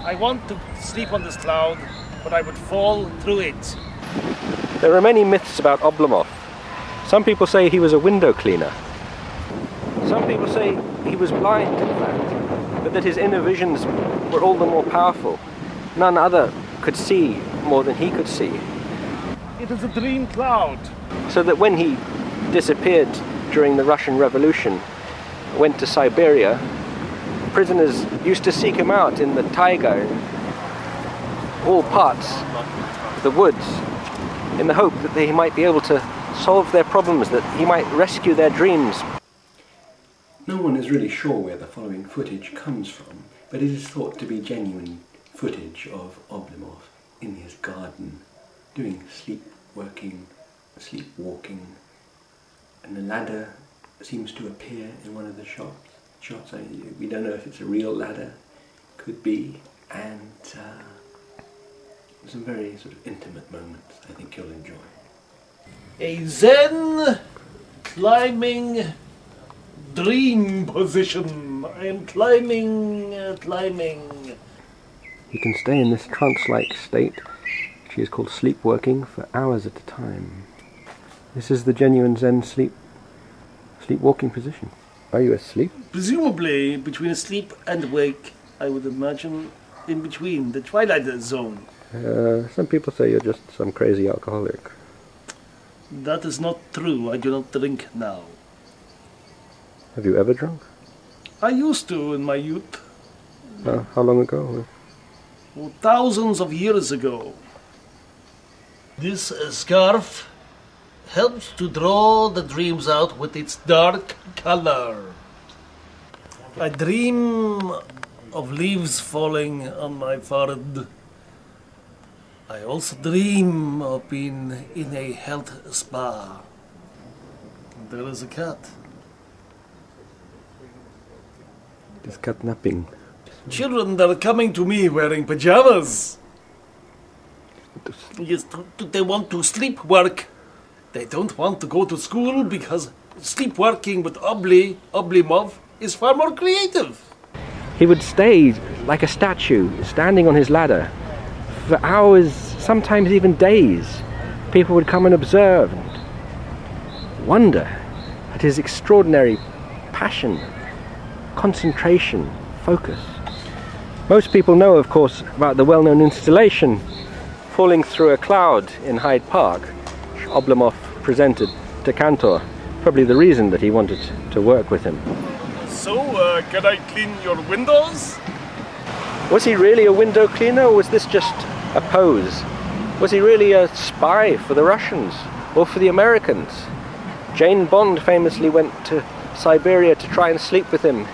I want to sleep on this cloud, but I would fall through it. There are many myths about Oblomov. Some people say he was a window cleaner. Some people say he was blind, in fact, but that his inner visions were all the more powerful. None other could see more than he could see. It is a dream cloud. So that when he disappeared during the Russian Revolution, went to Siberia, prisoners used to seek him out in the taiga, in all parts of the woods, in the hope that he might be able to solve their problems, that he might rescue their dreams. No one is really sure where the following footage comes from, but it is thought to be genuine footage of Oblomov in his garden, doing sleepworking, sleepwalking, and the ladder seems to appear in one of the shots. We don't know if it's a real ladder, could be, and some very sort of intimate moments I think you'll enjoy. A Zen climbing dream position. I am climbing. You can stay in this trance-like state, which is called sleepwalking, for hours at a time. This is the genuine Zen sleepwalking position. Are you asleep? Presumably between asleep and awake, I would imagine, in between, the twilight zone. Some people say you're just some crazy alcoholic. That is not true. I do not drink now. Have you ever drunk? I used to in my youth. How long ago? Well, thousands of years ago. This scarf helps to draw the dreams out with its dark color. I dream of leaves falling on my forehead. I also dream of being in a health spa. There is a cat. It is catnapping. Children that are coming to me wearing pajamas. Yes, they want to sleep work. They don't want to go to school because sleepwalking with Oblomov is far more creative. He would stay like a statue, standing on his ladder, for hours, sometimes even days. People would come and observe and wonder at his extraordinary passion, concentration, focus. Most people know, of course, about the well-known installation Falling Through a Cloud in Hyde Park, which Oblomov presented to Cantor. Probably the reason that he wanted to work with him. So, can I clean your windows? Was he really a window cleaner, or was this just a pose? Was he really a spy for the Russians or for the Americans? Jane Bond famously went to Siberia to try and sleep with him,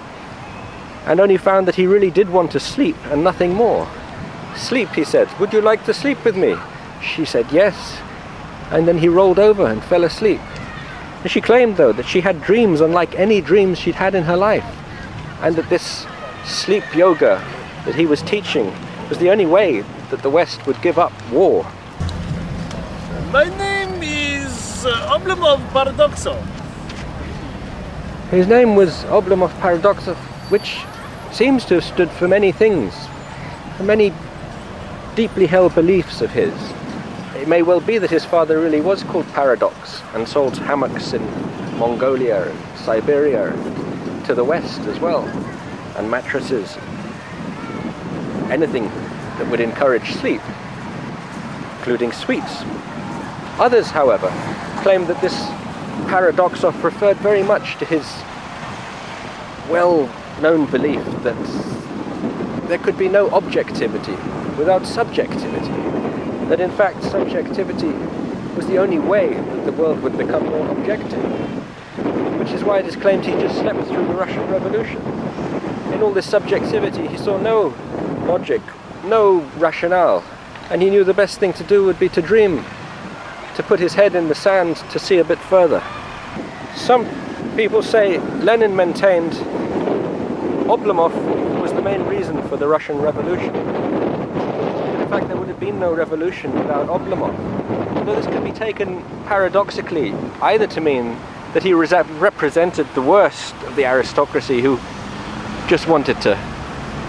and only found that he really did want to sleep and nothing more. Sleep, he said. Would you like to sleep with me? She said yes, and then he rolled over and fell asleep. And she claimed, though, that she had dreams unlike any dreams she'd had in her life, and that this sleep yoga that he was teaching was the only way that the West would give up war. My name is Oblomov Paradoxo. His name was Oblomov Paradoxov, which seems to have stood for many things, for many deeply held beliefs of his. It may well be that his father really was called Paradox and sold hammocks in Mongolia and Siberia and to the West as well, and mattresses, anything that would encourage sleep, including sweets. Others, however, claim that this Paradoxov referred very much to his well-known belief that there could be no objectivity without subjectivity, that in fact subjectivity was the only way that the world would become more objective, which is why it is claimed he just slept through the Russian Revolution. In all this subjectivity he saw no logic, no rationale, and he knew the best thing to do would be to dream, to put his head in the sand to see a bit further. Some people say Lenin maintained Oblomov was the main reason for the Russian Revolution. In fact, there would have been no revolution without Oblomov. Although this can be taken paradoxically either to mean that he represented the worst of the aristocracy who just wanted to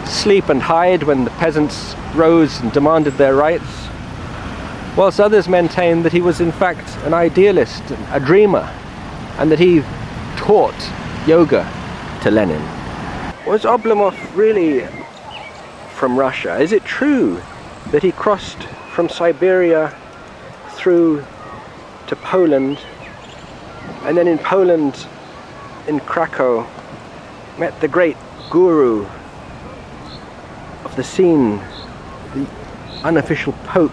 sleep and hide when the peasants rose and demanded their rights, whilst others maintained that he was in fact an idealist, a dreamer, and that he taught yoga to Lenin. Was Oblomov really from Russia? Is it true that he crossed from Siberia through to Poland, and then in Poland, in Krakow, met the great guru of the scene, the unofficial Pope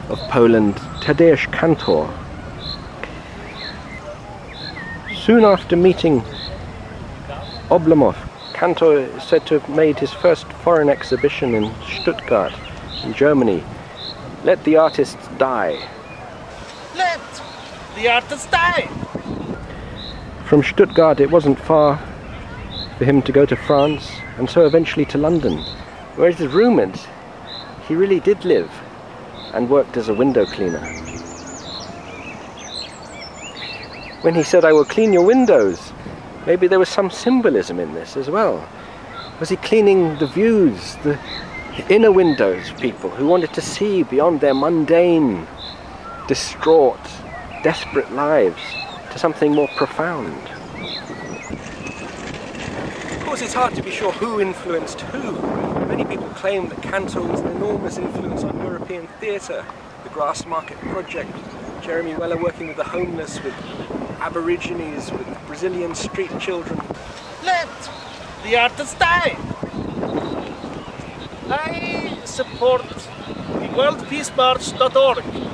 of Poland, Tadeusz Kantor? Soon after meeting Oblomov, Kantor is said to have made his first foreign exhibition in Stuttgart, in Germany. Let the artists die. Let the artists die! From Stuttgart it wasn't far for him to go to France, and so eventually to London, where it is rumoured he really did live and worked as a window cleaner. When he said, "I will clean your windows," maybe there was some symbolism in this as well. Was he cleaning the views, the inner windows of people who wanted to see beyond their mundane, distraught, desperate lives to something more profound? Of course, it's hard to be sure who influenced who. Many people claim that Kantor was an enormous influence on European theatre, the Grass Market Project, Jeremy Weller working with the homeless, with Aborigines, with Brazilian street children. Let the artists die! I support the worldpeacemarch.org.